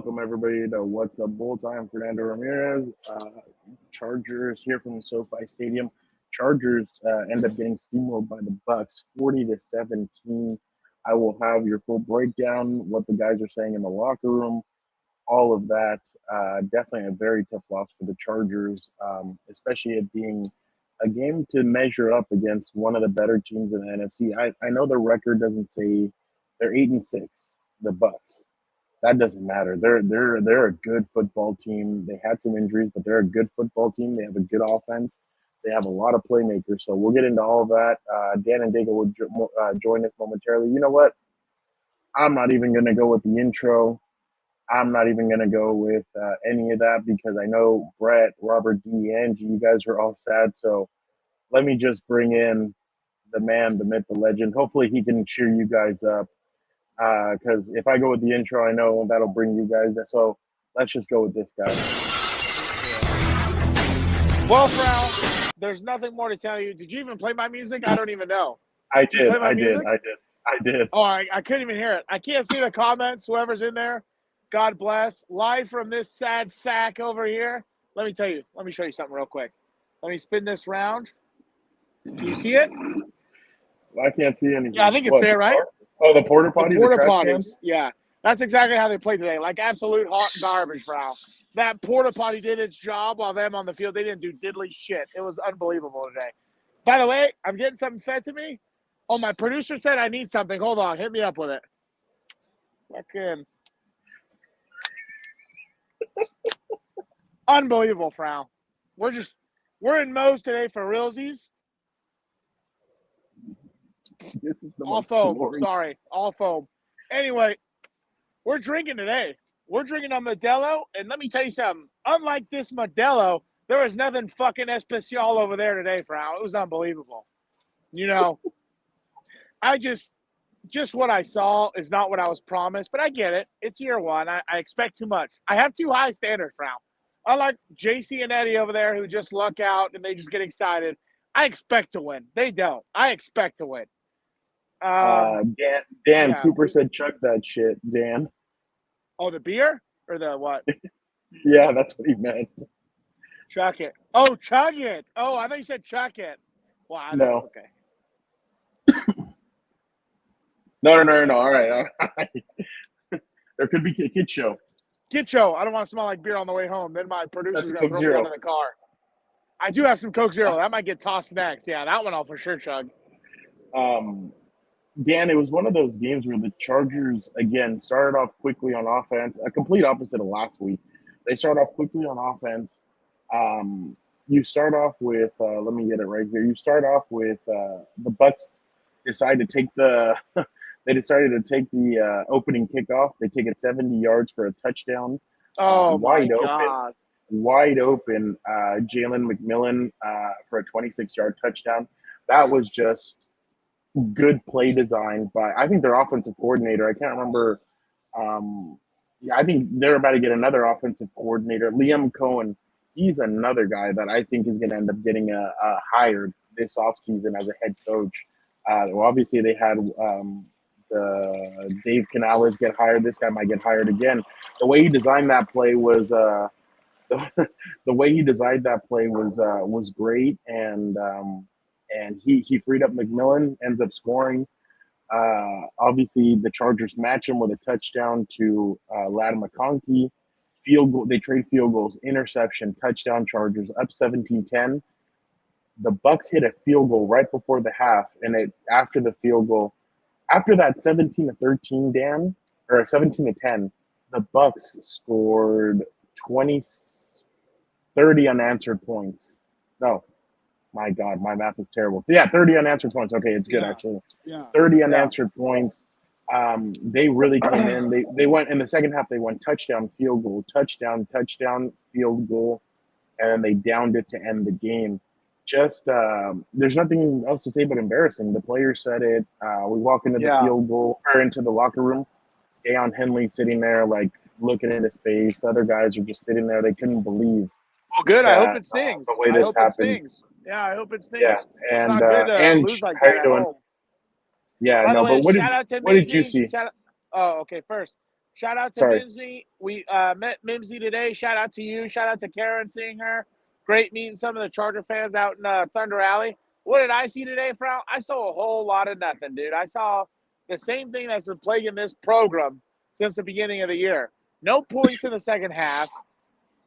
welcome everybody to What's Up Bulls. I am Fernando Ramirez. Chargers here from the SoFi Stadium. Chargers end up getting steamrolled by the Bucs, 40-17. I will have your full breakdown, what the guys are saying in the locker room, all of that. Definitely a very tough loss for the Chargers, especially it being a game to measure up against one of the better teams in the NFC. I know the record doesn't say they're 8-6, the Bucs. That doesn't matter. They're a good football team. They had some injuries, but they're a good football team. They have a good offense. They have a lot of playmakers. So we'll get into all of that. Dan and Daygo will join us momentarily. You know what? I'm not even going to go with the intro. I'm not even going to go with any of that because I know Brett, Robert, D, Angie, you guys are all sad. So let me just bring in the man, the myth, the legend. Hopefully he can cheer you guys up. Because if I go with the intro, I know that'll bring you guys. So let's just go with this guy. Well, Frau, there's nothing more to tell you. Did you even play my music? I don't even know. I did. Oh, I couldn't even hear it. I can't see the comments. Whoever's in there, God bless. Live from this sad sack over here. Let me tell you. Let me show you something real quick. Let me spin this round. Can you see it? I can't see anything. Yeah, I think it's there, right? Oh, the porta potty. The porta potties. Yeah, that's exactly how they played today. Like absolute hot garbage, Frau. That porta potty did its job while them on the field. They didn't do diddly shit. It was unbelievable today. By the way, I'm getting something fed to me. Oh, my producer said I need something. Hold on. Hit me up with it. Fucking unbelievable, Frau. We're in Moe's today for realsies. This is the all foam. Sorry, all foam. Anyway, we're drinking today. We're drinking a Modelo, and let me tell you something. Unlike this Modelo, there was nothing fucking especial over there today, Frau. It was unbelievable. You know, I just what I saw is not what I was promised, but I get it. It's year one. I expect too much. I have too high standards, Frau. Unlike JC and Eddie over there who just luck out and they just get excited, I expect to win. They don't. I expect to win. Dan yeah. Cooper said chug that shit, Dan. Oh, the beer or the what? Yeah, that's what he meant. Chuck it. Oh, chug it. Oh, I thought you said chuck it. Wow. No. Okay. No. All right. There could be a kid show. Kid show. I don't want to smell like beer on the way home. Then my producer's going to throw me out of the car. I do have some Coke Zero. That might get tossed next. Yeah, that one I'll for sure chug. Dan, it was one of those games where the Chargers, again, started off quickly on offense, a complete opposite of last week. They start off quickly on offense. You start off with, let me get it right here. You start off with the Bucs decided to take the opening kickoff. They take it 70 yards for a touchdown. Oh, my God. Wide open. Jalen McMillan for a 26-yard touchdown. That was just good play design by, I think, their offensive coordinator. I can't remember. I think they're about to get another offensive coordinator, Liam Cohen. He's another guy that I think is going to end up getting hired this offseason as a head coach. Well, obviously, they had the Dave Canales get hired. This guy might get hired again. The way he designed that play was was great, and he freed up McMillan, ends up scoring. Obviously, the Chargers match him with a touchdown to Ladd McConkey. Field goal, they trade field goals, interception, touchdown, Chargers up 17-10. The Bucs hit a field goal right before the half, and after the field goal, after that 17-13, Dan, or 17-10, the Bucs scored 30 unanswered points. No. My God, my math is terrible. Yeah, 30 unanswered points. Okay, it's good, actually. Yeah. 30 unanswered points. They really came in. They went in the second half. They went touchdown, field goal, touchdown, field goal, and they downed it to end the game. Just there's nothing else to say but embarrassing. The players said it. We walk into the field goal or into the locker room. Deion Henley sitting there, like looking into space. Other guys are just sitting there. They couldn't believe. Well, good. I hope it stings. The way this happened. Yeah, I hope it stings. Yeah, and lose like how that you at doing? Home. Yeah, By no, the way, but what did you see? Oh, okay. First, Shout out to Sorry. Mimsy. We met Mimsy today. Shout out to you. Shout out to Karen seeing her. Great meeting some of the Charger fans out in Thunder Alley. What did I see today, Frau? I saw a whole lot of nothing, dude. I saw the same thing that's been plaguing this program since the beginning of the year. No points in the second half.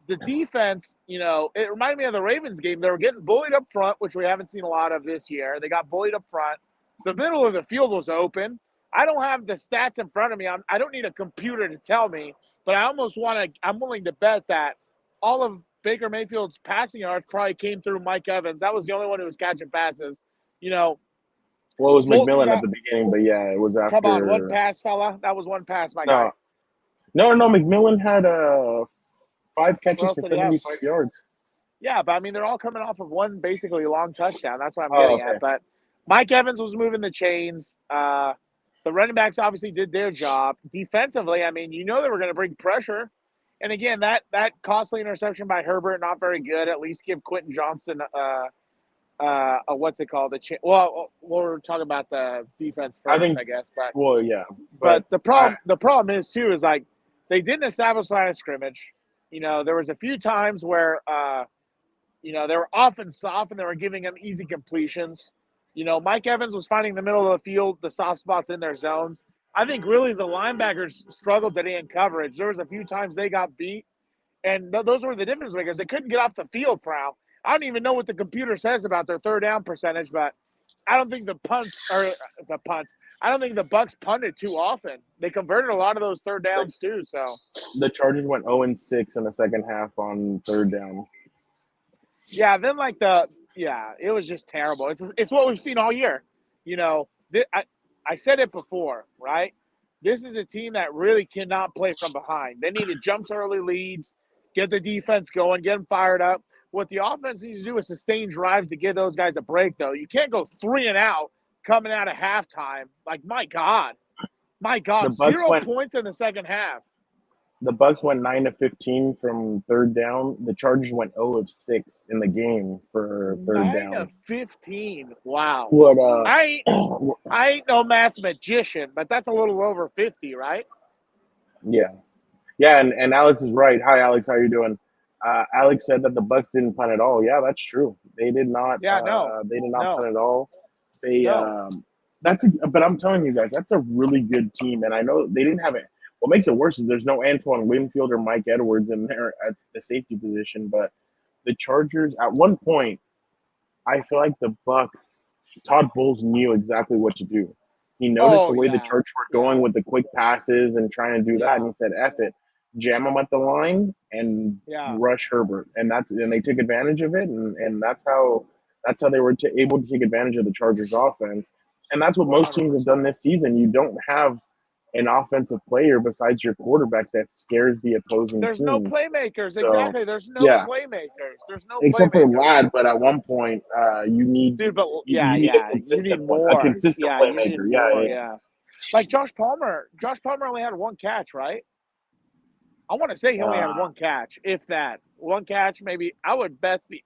The defense, it reminded me of the Ravens game. They were getting bullied up front, which we haven't seen a lot of this year. They got bullied up front. The middle of the field was open. I don't have the stats in front of me. I don't need a computer to tell me, but I'm willing to bet that all of Baker Mayfield's passing yards probably came through Mike Evans. That was the only one who was catching passes. Well, it was McMillan at the beginning, but yeah, it was after. Come on, one pass, fella. That was one pass, my guy. No, McMillan had 5 catches for 75 yards. Yeah, but I mean, they're all coming off of one basically long touchdown. That's what I'm getting at. But Mike Evans was moving the chains. The running backs obviously did their job. Defensively, I mean, they were going to bring pressure. And again, that costly interception by Herbert, not very good. At least give Quentin Johnston what's it called? We're talking about the defense first, I guess. But well, yeah. But the problem is too is like they didn't establish line of scrimmage. There was a few times where they were often soft and they were giving them easy completions. Mike Evans was finding the middle of the field, the soft spots in their zones. I think really the linebackers struggled today in coverage. There was a few times they got beat, and those were the difference makers. They couldn't get off the field, Prowl. I don't even know what the computer says about their third down percentage, but I don't think the Bucs punted too often. They converted a lot of those third downs too. So the Chargers went 0-6 in the second half on third down. Yeah, then it was just terrible. It's what we've seen all year. I said it before, right? This is a team that really cannot play from behind. They need to jump to early leads, get the defense going, get them fired up. What the offense needs to do is sustain drives to give those guys a break, though. You can't go 3 and out coming out of halftime. Like, my God, 0 points in the second half. The Bucs went 9-15 from third down. The Chargers went 0-6 in the game for third down. 9-15. Wow. What? I ain't no mathematician, but that's a little over 50, right? Yeah. And Alex is right. Hi, Alex. How you doing? Alex said that the Bucs didn't punt at all. Yeah, that's true. They did not. Yeah, no. They did not punt at all. But I'm telling you guys, that's a really good team, and I know they didn't have it. What makes it worse is there's no Antoine Winfield or Mike Edwards in there at the safety position. But the Chargers, at one point, I feel like the Bucs, Todd Bowles knew exactly what to do. He noticed the way the Chargers were going with the quick passes and trying to do that, and he said, "F it, jam them at the line and rush Herbert." And they took advantage of it, and that's how they were able to take advantage of the Chargers' offense. And that's what most teams have done this season. You don't have an offensive player besides your quarterback that scares the opposing There's team. No playmakers. So, exactly. There's no playmakers. There's no except for Ladd, but at one point you need a consistent a consistent playmaker. Yeah. Like Josh Palmer. Josh Palmer only had one catch, right? I want to say he only had one catch, if that. One catch, maybe. I would bet the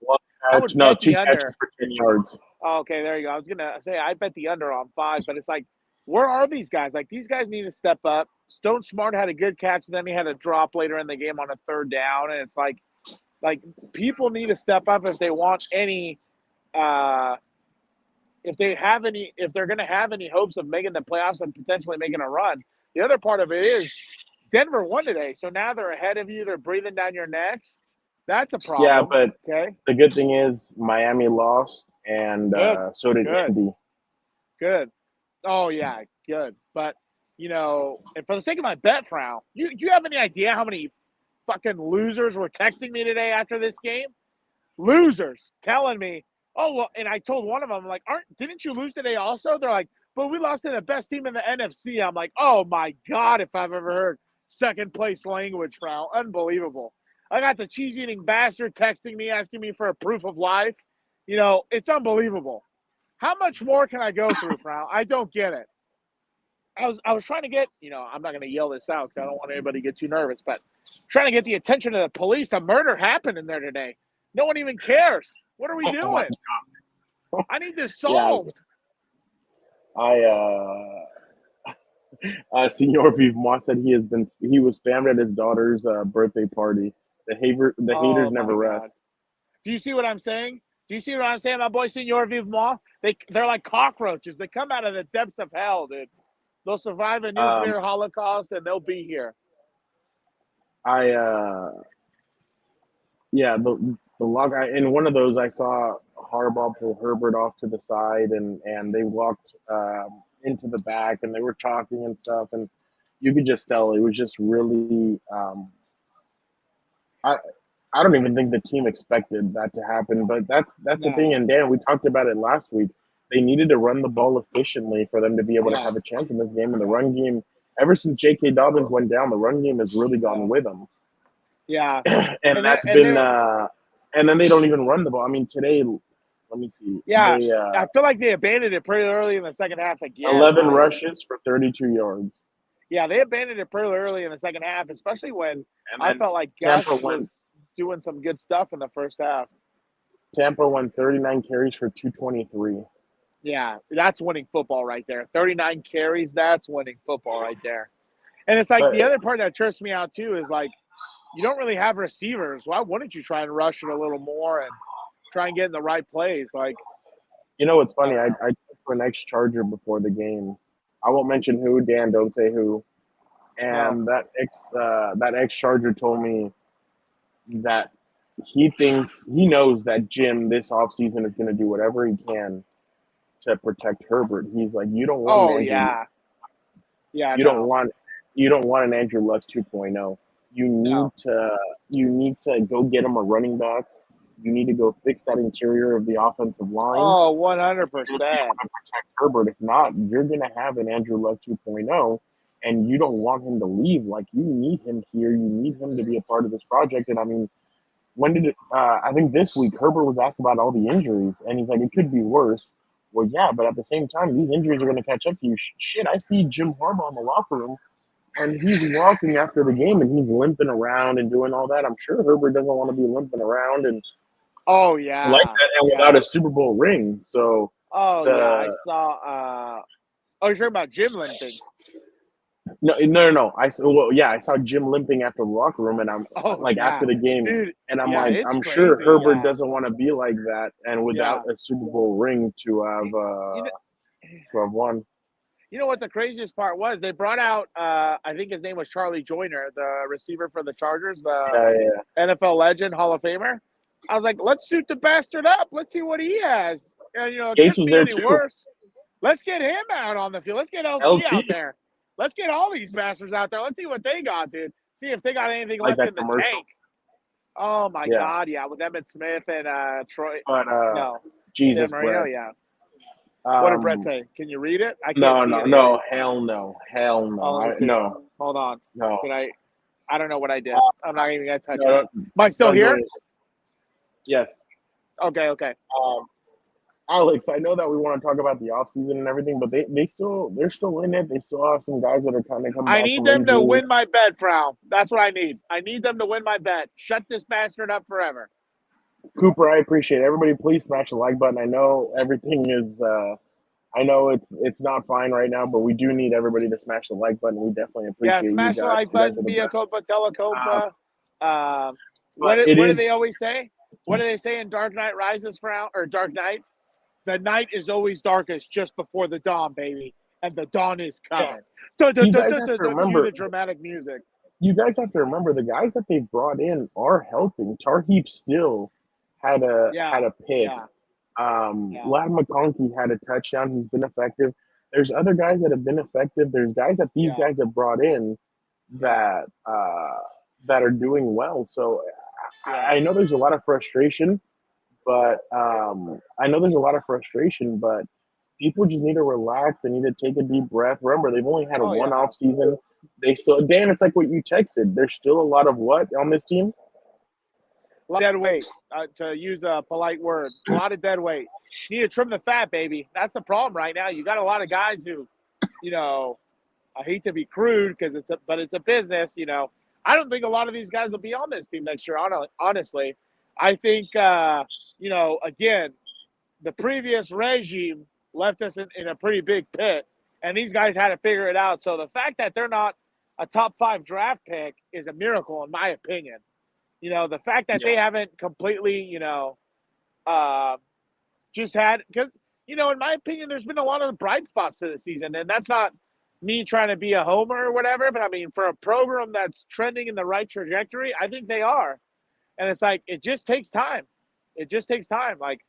two catches for 10 yards. Oh, okay, there you go. I was gonna say I bet the under on 5, but it's like, where are these guys? Like, these guys need to step up. Stone Smart had a good catch, and then he had a drop later in the game on a third down, and it's like people need to step up if they want any if they're going to have any hopes of making the playoffs and potentially making a run. The other part of it is Denver won today, so now they're ahead of you. They're breathing down your necks. That's a problem. Yeah, but the good thing is Miami lost, and so did Indy. Good. Oh, yeah, good. But, and for the sake of my bet, Frau, do you have any idea how many fucking losers were texting me today after this game? Losers telling me, oh, well, and I told one of them, like, didn't you lose today also? They're like, but we lost to the best team in the NFC. I'm like, oh, my God, if I've ever heard second-place language, Frau. Unbelievable. I got the cheese-eating bastard texting me, asking me for a proof of life. It's unbelievable. How much more can I go through, Frau? I don't get it. I was trying to get, I'm not going to yell this out because I don't want anybody to get too nervous, but trying to get the attention of the police. A murder happened in there today. No one even cares. What are we doing? I need this solved. Senor Vivement said he was spammed at his daughter's birthday party. The haters Oh my never rest. God. Do you see what I'm saying? Do you see what I'm saying, my boy Senor Vivement? They're like cockroaches. They come out of the depths of hell, dude. They'll survive a Um, nuclear holocaust and they'll be here. I yeah, the log in one of those I saw Harbaugh pull Herbert off to the side and they walked into the back and they were talking and stuff and you could just tell it was just really I I don't even think the team expected that to happen, but that's the thing. No. And Dan, we talked about it last week. They needed to run the ball efficiently for them to be able to Yeah. have a chance in this game. And the run game, ever since J.K. Dobbins went down, the run game has really gone with them. Yeah. And that's been and then they don't even run the ball. I mean, today, let me see. Yeah. They I feel like they abandoned it pretty early in the second half again. 11 rushes for 32 yards. Yeah, they abandoned it pretty early in the second half, especially when And I then felt like Gus Tampa went was doing some good stuff in the first half. Tampa won 39 carries for 223. Yeah, that's winning football right there. 39 carries, that's winning football right there. And it's like But the other part that trips me out too is like you don't really have receivers. Why wouldn't you try and rush it a little more and try and get in the right plays? Like, you know what's funny? I talked to an ex-Charger before the game. I won't mention who. Dan, don't say who. no. And that ex-Charger told me that he knows that Jim this offseason is going to do whatever he can to protect Herbert. He's like, you don't want Oh an Andrew, yeah. Yeah, you no. don't want an Andrew Luck 2.0. No. You need to go get him a running back. You need to go fix that interior of the offensive line. Oh, To be 100%. able to protect Herbert. If not, you're going to have an Andrew Luck 2.0, and you don't want him to leave. Like, you need him here. You need him to be a part of this project. And I mean, when did it? I think this week Herbert was asked about all the injuries, and he's like, it could be worse. Well, yeah, but at the same time, these injuries are going to catch up to you. Shit, I see Jim Harbaugh in the locker room, and he's walking after the game, and he's limping around and doing all that. I'm sure Herbert doesn't want to be limping around and Oh like yeah. that, and without a Super Bowl ring. So Oh yeah. I the saw oh, you're talking about Jim limping. no. I saw Jim limping after the locker room, and I'm Oh like yeah. after the game, Dude, and I'm yeah, like, it's I'm crazy. sure Herbert Yeah. doesn't want to be like that, and without Yeah. a Super Bowl ring to You know, have won. you know what the craziest part was? They brought out I think his name was Charlie Joyner, the receiver for the Chargers, the Yeah, yeah. NFL legend, Hall of Famer. I was like, let's shoot the bastard up. Let's see what he has. And it Gates couldn't was be there any too. worse. Let's get him out on the field. Let's get LT LT, out there. Let's get all these bastards out there. Let's see what they got, dude. See if they got anything like left that in the commercial. tank. Oh my Yeah, God, yeah, with Emmett Smith and Troy. but No, Jesus, Dan Marino, Brett. yeah. What did Brett say? Can you read it? I can't see it. No, hell no, Oh, let me see. no, Hold on. no. Did I don't know what I did. I'm not even gonna touch No, it. Am I still don't do here? anything. Yes. Okay. Um, Alex, I know that we want to talk about the offseason and everything, but they're still in it. They still have some guys that are kind of coming I back need from them to injury. win my bet, Frau. That's what I need. I need them to win my bet. Shut this bastard up forever. Cooper, I appreciate it. Everybody, please smash the like button. I know everything is. I know it's not fine right now, but we do need everybody to smash the like button. We definitely Yeah, appreciate you smash the guys. like You guys are button, the via best. Copa Telecopa. But it What do is. they always say? What do they say in Dark Knight Rises, Frau? Or Dark Knight? The night is always darkest just before the dawn, baby. And the dawn is coming. You guys have to Cue remember. the dramatic music. You guys have to remember the guys that they've brought in are helping. Tarheep still had a pick. Yeah. Lad McConkey had a touchdown. He's been effective. There's other guys that have been effective. There's guys that these guys have brought in that that are doing well. So I know there's a lot of frustration, but people just need to relax. They need to take a deep breath. Remember, they've only had one off season. They still, Dan, it's like what you texted. There's still a lot of what on this team? Dead weight, to use a polite word. A lot of dead weight. You need to trim the fat, baby. That's the problem right now. You got a lot of guys who, I hate to be crude but it's a business. I don't think a lot of these guys will be on this team next year. Honestly, I think again, the previous regime left us in a pretty big pit, and these guys had to figure it out. So the fact that they're not a top 5 draft pick is a miracle, in my opinion. The fact that they haven't completely, just had because in my opinion, there's been a lot of bright spots to the season, and that's not me trying to be a homer or whatever. But I mean, for a program that's trending in the right trajectory, I think they are. And it's like it just takes time. It just takes time. Like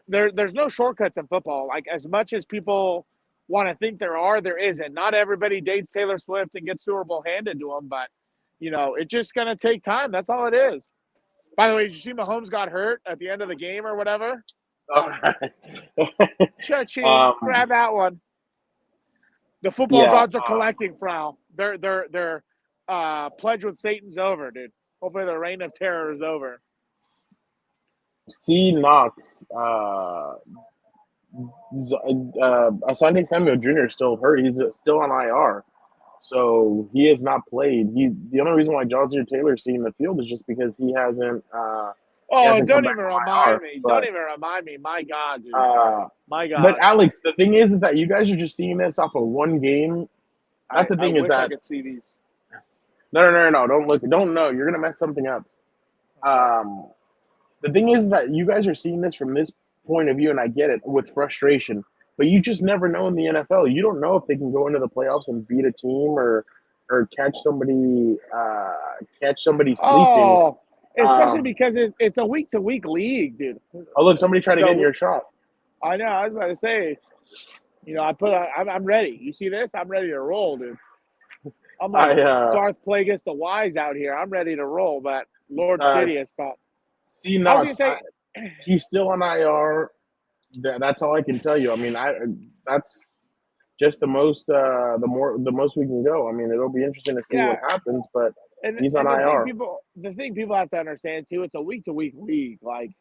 there's no shortcuts in football. Like as much as people want to think there isn't. Not everybody dates Taylor Swift and gets Super Bowl handed to them, but it's just gonna take time. That's all it is. By the way, did you see Mahomes got hurt at the end of the game or whatever? All right. Cha-ching, grab that one. The football gods are collecting, Frau. Their pledge with Satan's over, dude. Hopefully the reign of terror is over. C. Knox, Sunday Samuel Jr. is still hurt. He's still on IR. So he has not played. The only reason why Jonathan Taylor's seeing the field is just because he hasn't don't even remind me. Don't even remind me. My God, dude. My God. But Alex, the thing is that you guys are just seeing this off of one game. That's the thing I is that I could see these. No. Don't look. Don't know. You're gonna mess something up. The thing is that you guys are seeing this from this point of view, and I get it with frustration. But you just never know in the NFL. You don't know if they can go into the playoffs and beat a team or catch somebody sleeping. Oh, especially because it's a week-to-week league, dude. Oh, look, somebody trying to get in your shot. I know. I was about to say, I'm ready. You see this? I'm ready to roll, dude. I'm like Darth Plagueis the Wise out here. I'm ready to roll, but Lord Sidious thought. See, Knox, he's still on IR. That's all I can tell you. I mean, that's just the most we can go. I mean, it'll be interesting to see what happens, but he's on IR. The thing people have to understand too, it's a week-to-week league. Like,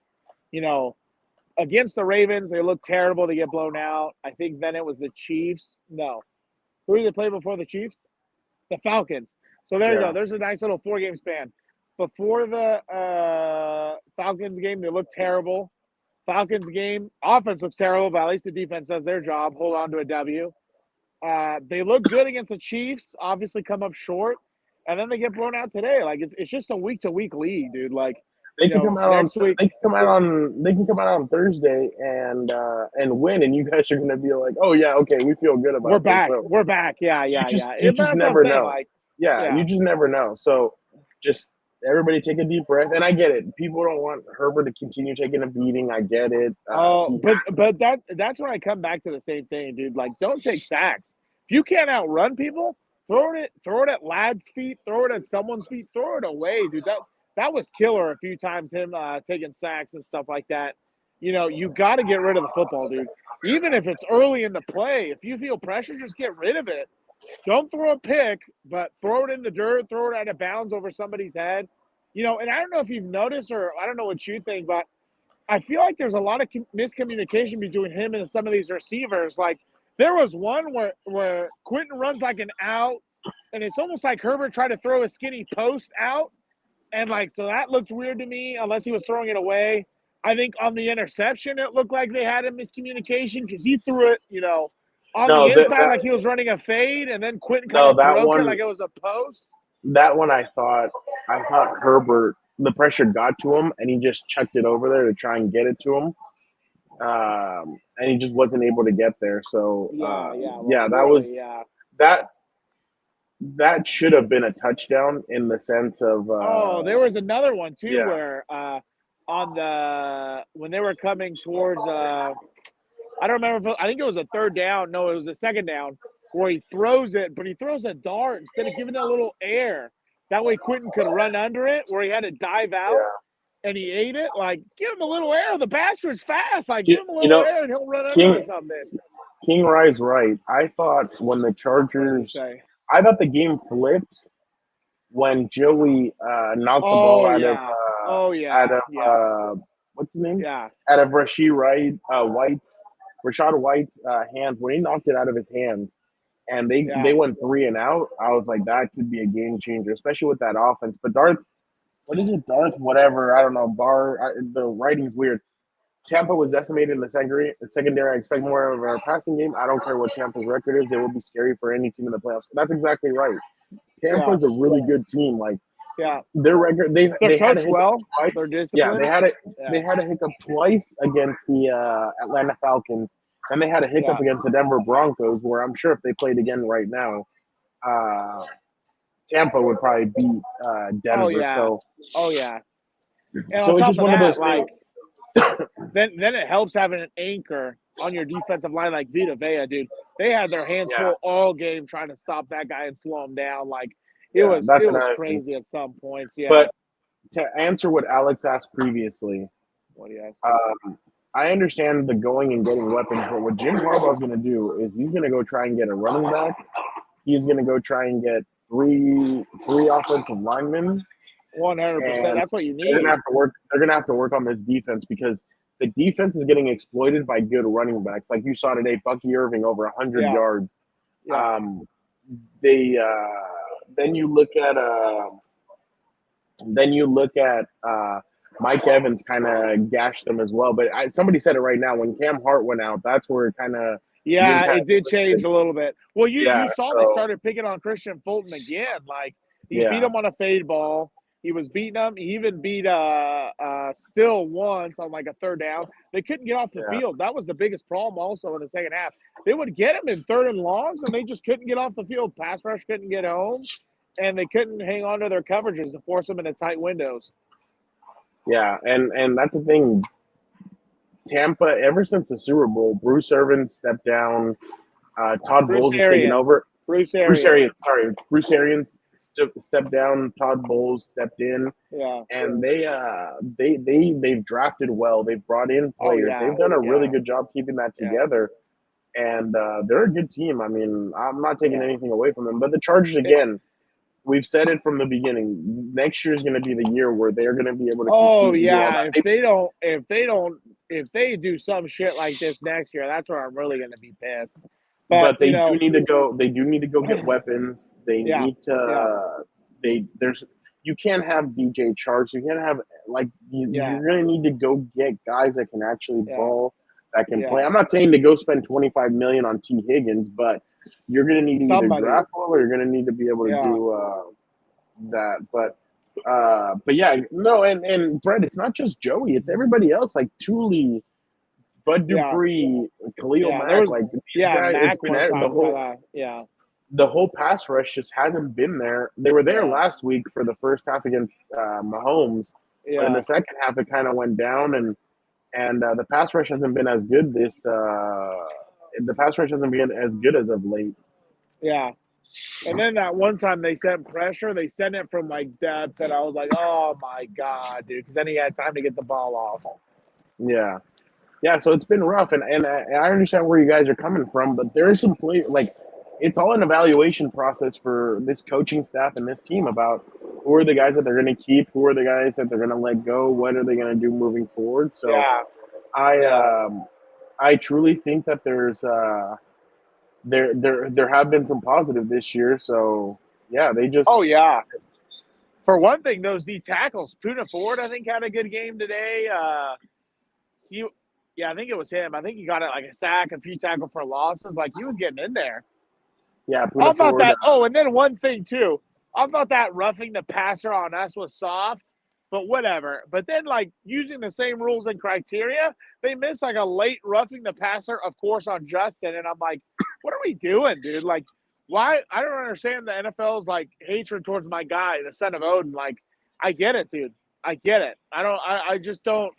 against the Ravens, they looked terrible to get blown out. I think then it was the Chiefs. No, who did they play before the Chiefs? The Falcons. So there you go. There's a nice little 4-game span. Before the Falcons game, they looked terrible. Falcons game, offense looks terrible, but at least the defense does their job, hold on to a W. They look good against the Chiefs, obviously come up short, and then they get blown out today. Like it's just a week-to-week league, dude. Like they can come out on Thursday and win, and you guys are gonna be like, oh yeah, okay, we feel good about it. We're back. Yeah. You just never know. You just never know. So just everybody take a deep breath. And I get it. People don't want Herbert to continue taking a beating. I get it. But that's when I come back to the same thing, dude. Like, don't take sacks. If you can't outrun people, throw it at Ladd's feet, throw it at someone's feet, throw it away, dude. That was killer a few times, him taking sacks and stuff like that. You got to get rid of the football, dude. Even if it's early in the play, if you feel pressure, just get rid of it. Don't throw a pick, but throw it in the dirt, throw it out of bounds over somebody's head. And I don't know if you've noticed, or I don't know what you think, but I feel like there's a lot of miscommunication between him and some of these receivers. Like, there was one where Quentin runs like an out, and it's almost like Herbert tried to throw a skinny post out. And, so that looked weird to me, unless he was throwing it away. I think on the interception, it looked like they had a miscommunication because he threw it, on the inside like he was running a fade, and then Quentin kind of broke it like it was a post. That one I thought Herbert, the pressure got to him, and he just chucked it over there to try and get it to him. And he just wasn't able to get there. So, that should have been a touchdown in the sense of there was another one too where when they were coming towards I don't remember I think it was a third down. No, it was a second down where he throws it, but he throws a dart instead of giving it a little air. That way Quentin could run under it, where he had to dive out and he ate it. Like, give him a little air. The bastard's fast. Like, give him a little air and he'll run under something. King Rye's right. I thought when the Chargers – I thought the game flipped when Joey knocked the ball out of what's his name? Yeah. Out of Rashad White's hands, when he knocked it out of his hands. And they went 3 and out. I was like, that could be a game changer, especially with that offense. But Darth, whatever, I don't know. The writing's weird. Tampa was decimated in the secondary. I expect more of our passing game. I don't care what Tampa's record is; they will be scary for any team in the playoffs. That's exactly right. Tampa's a really good team. Like their record, they had a hiccup well. twice. They're disciplined. Yeah, they had a hiccup twice against the Atlanta Falcons, and they had a hiccup against the Denver Broncos. Where I'm sure if they played again right now, Tampa would probably beat Denver. So so it's just one of those things. Then it helps having an anchor on your defensive line like Vita Vea, dude. They had their hands full all game trying to stop that guy and slow him down. Like it was crazy at some points. Yeah. But to answer what Alex asked previously, what do you ask? I understand the going and getting weapons, but what Jim Harbaugh's going to do is he's going to go try and get a running back. He's going to go try and get three offensive linemen. 100%. That's what you need. They're going to have to work on this defense because the defense is getting exploited by good running backs. Like you saw today, Bucky Irving over 100 yards. Yeah. Then you look at Mike Evans kind of gashed them as well. But somebody said it right now. When Cam Hart went out, that's where it kind of it did change a little bit. Well, you saw they started picking on Christian Fulton again. Like he beat him on a fade ball. He was beating him. He even beat Still once on like a third down. They couldn't get off the field. That was the biggest problem also in the second half. They would get him in third and longs, and they just couldn't get off the field. Pass rush couldn't get home, and they couldn't hang on to their coverages to force them into tight windows. Yeah, and that's the thing. Tampa, ever since the Super Bowl, Bruce Irvin stepped down. Todd Bowles has taken over. Bruce Arians stepped down. Todd Bowles stepped in. Yeah, and they've drafted well. They've brought in players. They've done a really good job keeping that together, and they're a good team. I mean, I'm not taking anything away from them, but the Chargers again. We've said it from the beginning. Next year is going to be the year where they're going to be able to. If they do some shit like this next year, that's where I'm really going to be pissed. But they do need to go. They do need to go get weapons. They need to. You can't have DJ Charks. You can't have you're going to need to go get guys that can actually ball, that can play. I'm not saying to go spend $25 million on T. Higgins, but you're going to need to either draft well or you're going to need to be able to do that. But and Brett, it's not just Joey. It's everybody else. Like Thule, Bud Dupree, Khalil Mack. Like guys, it's been the whole pass rush just hasn't been there. They were there last week for the first half against Mahomes, but in the second half it kind of went down, and the pass rush hasn't been as good the pass rush hasn't been as good as of late. Yeah. And then that one time they sent pressure, they sent it from like depth, and I was like, oh my God, dude, because then he had time to get the ball off. Yeah. Yeah, so it's been rough, and I understand where you guys are coming from, but there is some play it's all an evaluation process for this coaching staff and this team about who are the guys that they're going to keep, who are the guys that they're going to let go, what are they going to do moving forward. So I truly think that there's there have been some positive this year. So they just For one thing, those D tackles, Puna Ford, I think had a good game today. I think it was him. I think he got it like a sack, a few tackles for losses. Like he was getting in there. Yeah, I thought that. Oh, and then one thing too. I thought that roughing the passer on us was soft, but whatever. But then, like using the same rules and criteria, they missed like a late roughing the passer, of course, on Justin. And I'm like, what are we doing, dude? Like, why? I don't understand the NFL's like hatred towards my guy, the son of Odin. Like, I get it, dude. I get it. I just don't.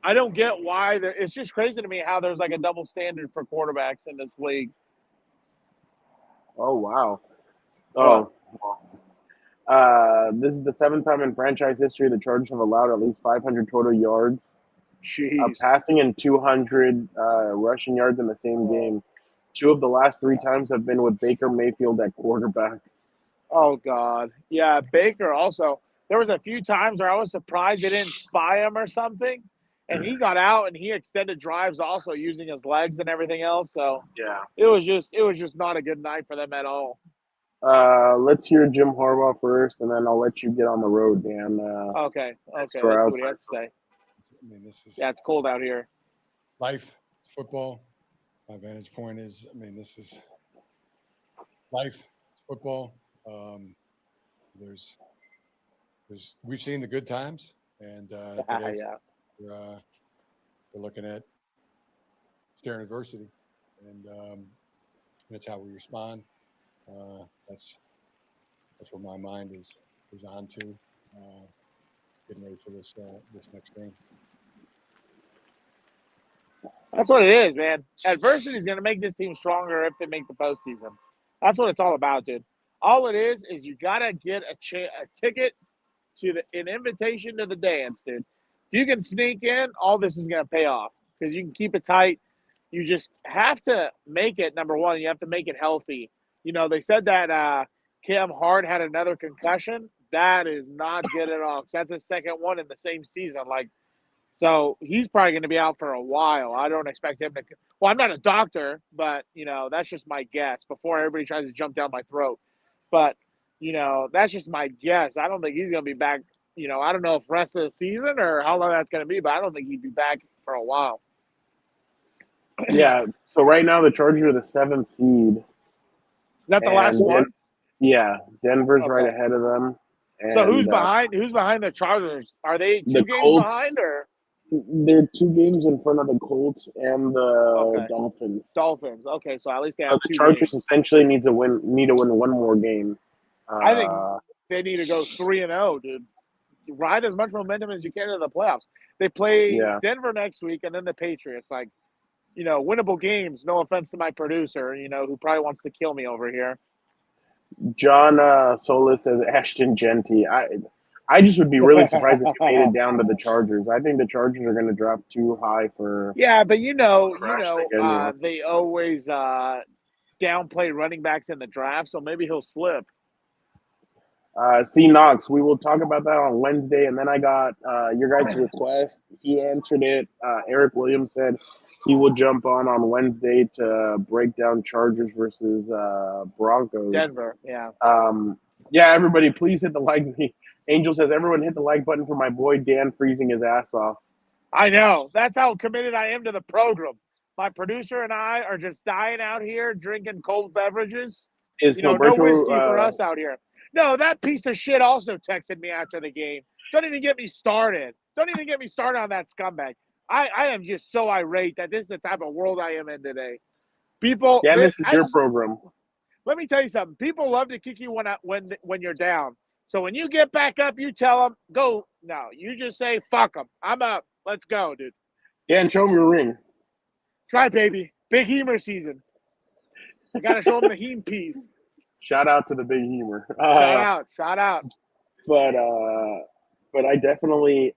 I don't get why. It's just crazy to me how there's like a double standard for quarterbacks in this league. Oh, wow. This is the 7th time in franchise history the Chargers have allowed at least 500 total yards. Passing and 200 rushing yards in the same game. 2 of the last 3 times have been with Baker Mayfield at quarterback. Oh, God. Yeah, Baker also. There was a few times where I was surprised they didn't spy him or something. And he got out and he extended drives also using his legs and everything else. So it was just not a good night for them at all. Let's hear Jim Harbaugh first, and then I'll let you get on the road, Dan. Okay. Let's see what he has to say. I mean, it's cold out here. life, football. My vantage point is, this is life, football. We've seen the good times, and today we're looking at staring adversity, and that's how we respond. That's what my mind is on to, getting ready for this next game. That's what it is, man. Adversity is going to make this team stronger if they make the postseason. That's what it's all about, dude. All it is you got to get a ticket to an invitation to the dance, dude. If you can sneak in, all this is going to pay off because you can keep it tight. You just have to make it, number one, you have to make it healthy. They said that Cam Hart had another concussion. That is not good at all. That's his second one in the same season. So he's probably going to be out for a while. I don't expect him to. Well, I'm not a doctor, but, that's just my guess before everybody tries to jump down my throat. But, that's just my guess. I don't think he's going to be back. I don't know if rest of the season or how long that's going to be, but I don't think he'd be back for a while. Yeah. So right now the Chargers are the 7th seed. Is that the last one? Yeah. Denver's right ahead of them. And, so who's behind? Who's behind the Chargers? Are they two games Colts, behind, or they're 2 games in front of the Colts and the Dolphins? Dolphins. Okay, so at least they have 2 the Chargers games. Essentially need to win one more game. I think they need to go 3-0, dude. Ride as much momentum as you can in the playoffs. They play Denver next week and then the Patriots. Winnable games. No offense to my producer, who probably wants to kill me over here. John Solis says Ashton Genty. I just would be really surprised if you made it down to the Chargers. I think the Chargers are going to drop too high for. Yeah, but they always downplay running backs in the draft, so maybe he'll slip. C. Knox, we will talk about that on Wednesday, and then I got your guys' request. He answered it. Eric Williams said he will jump on Wednesday to break down Chargers versus Broncos. Denver, yeah. Everybody, please hit the like. Angel says, everyone hit the like button for my boy Dan freezing his ass off. I know. That's how committed I am to the program. My producer and I are just dying out here drinking cold beverages. No whiskey for us out here. No, that piece of shit also texted me after the game. Don't even get me started. Don't even get me started on that scumbag. I am just so irate that this is the type of world I am in today. People. Yeah, this is your program. Let me tell you something. People love to kick you when you're down. So when you get back up, you tell them, go. No, you just say, fuck them. I'm up. Let's go, dude. Yeah, and show them your ring. Try, baby. Big Hemer season. I got to show them the heme piece. Shout out to the Big Hemer. Shout out. But I definitely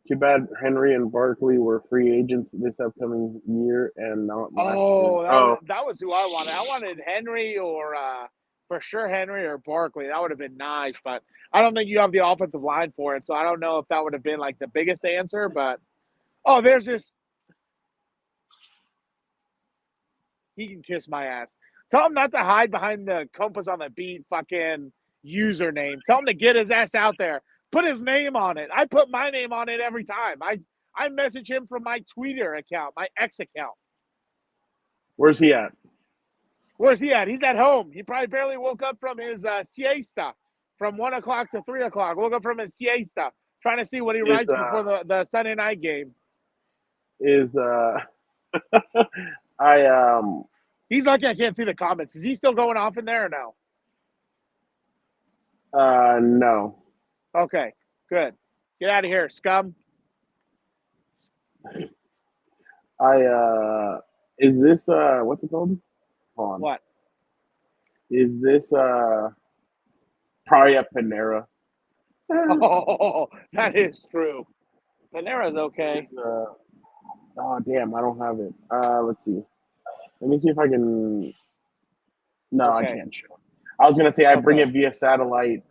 too bad Henry and Barkley were free agents this upcoming year and not last year. That was who I wanted. I wanted Henry or for sure Henry or Barkley. That would have been nice, but I don't think you have the offensive line for it, so I don't know if that would have been the biggest answer, but there's this. He can kiss my ass. Tell him not to hide behind the Compas on the beat fucking username. Tell him to get his ass out there. Put his name on it. I put my name on it every time. I message him from my Twitter account, my X account. Where's he at? He's at home. He probably barely woke up from his siesta from 1 o'clock to 3 o'clock. Woke up from his siesta, trying to see what he writes before the Sunday night game. He's lucky I can't see the comments. Is he still going off in there or no? No. Okay, good. Get out of here, scum. Is this what's it called? Hold on. What? Is this probably a Panera? Oh, that is true. Panera's okay. Oh damn, I don't have it. Let's see. Let me see if I can. No, okay. I can't show. I was gonna say I bring it via satellite.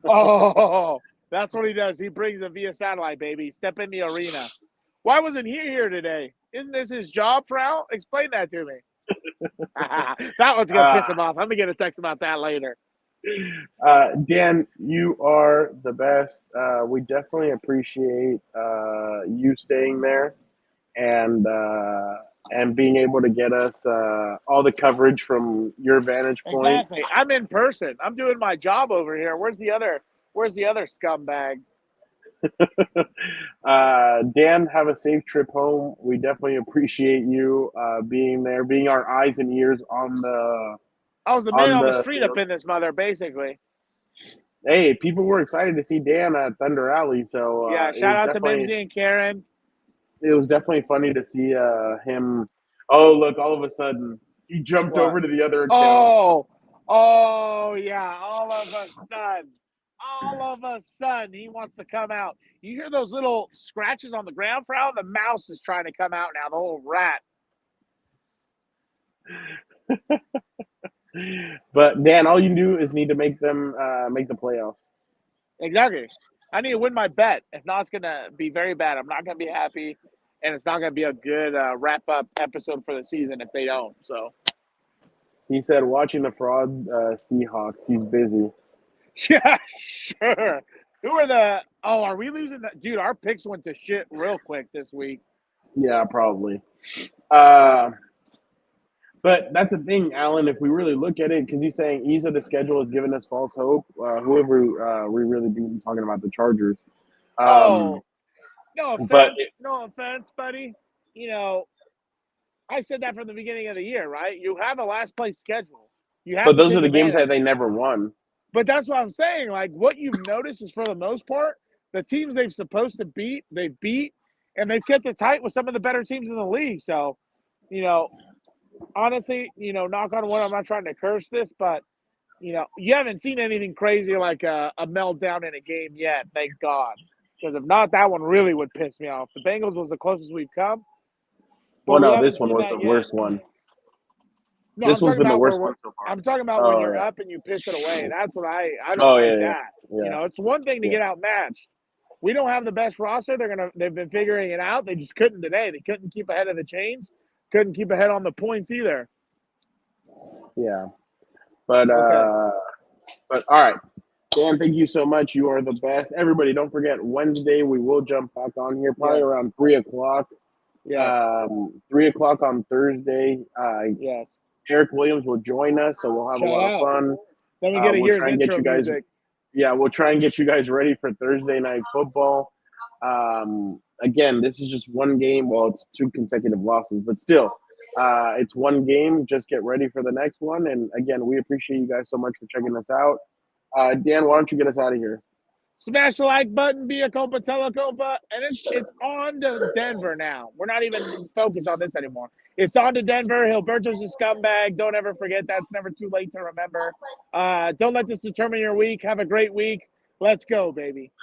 That's what he does. He brings it via satellite, baby. Step in the arena. Why wasn't he here today? Isn't this his job, Prowl? Explain that to me. That one's gonna piss him off. I'm gonna get a text about that later. Dan, you are the best. We definitely appreciate you staying there and being able to get us all the coverage from your vantage point. Exactly. I'm in person. I'm doing my job over here. Where's the other scumbag? Dan, have a safe trip home. We definitely appreciate you being there, being our eyes and ears on the. I was the man on the the street field. up in this mother, basically. Hey, people were excited to see Dan at Thunder Alley, so Yeah, shout out to Mimsy and Karen. It was definitely funny to see him. Oh, look! All of a sudden, he jumped over to the other account. Oh, yeah! All of a sudden, he wants to come out. You hear those little scratches on the ground, Frau? The mouse is trying to come out now. The whole rat. But Dan, all you do is need to make them make the playoffs. Exactly. I need to win my bet. If not, it's gonna be very bad. I'm not gonna be happy, and it's not gonna be a good wrap-up episode for the season if they don't. So. He said, "Watching the fraud Seahawks. He's busy." Yeah, sure. Who are the? Oh, are we losing that? Dude, our picks went to shit real quick this week. Yeah, probably. But that's the thing, Alan. If we really look at it, because he's saying ease of the schedule has given us false hope. Whoever we really be talking about the Chargers. No offense, but no offense, buddy. You know, I said that from the beginning of the year, right? You have a last place schedule. You have. But those are the games that they never won. But that's what I'm saying. Like, what you've noticed is, for the most part, the teams they've supposed to beat, they beat, and they've kept it tight with some of the better teams in the league. So, you know, honestly, you know, knock on wood, I'm not trying to curse this, but, you know, you haven't seen anything crazy like a meltdown in a game yet, thank God. Because if not, that one really would piss me off. The Bengals was the closest we've come. Well, no, this one was the worst one. No, this one's been the worst one so far. I'm talking about when you're up and you piss it away. That's what I don't like that. Yeah. You know, it's one thing to get outmatched. We don't have the best roster. They've been figuring it out. They just couldn't today. They couldn't keep ahead of the chains. Couldn't keep ahead on the points either. Yeah. But all right. Dan, thank you so much. You are the best. Everybody, don't forget, Wednesday we will jump back on here probably around 3:00. Yeah. 3:00 on Thursday. Yes. Eric Williams will join us, so we'll have a lot of fun. Then we get a year's intro you guys. Music. Yeah, we'll try and get you guys ready for Thursday night football. Again, this is just one game. Well, it's 2 consecutive losses, but still, it's one game. Just get ready for the next one. And again, we appreciate you guys so much for checking us out. Dan, why don't you get us out of here? Smash the like button, be a compa, tell a compa, and it's on to Denver now. We're not even focused on this anymore. It's on to Denver. Gilberto's a scumbag. Don't ever forget that. It's never too late to remember. Don't let this determine your week. Have a great week. Let's go, baby.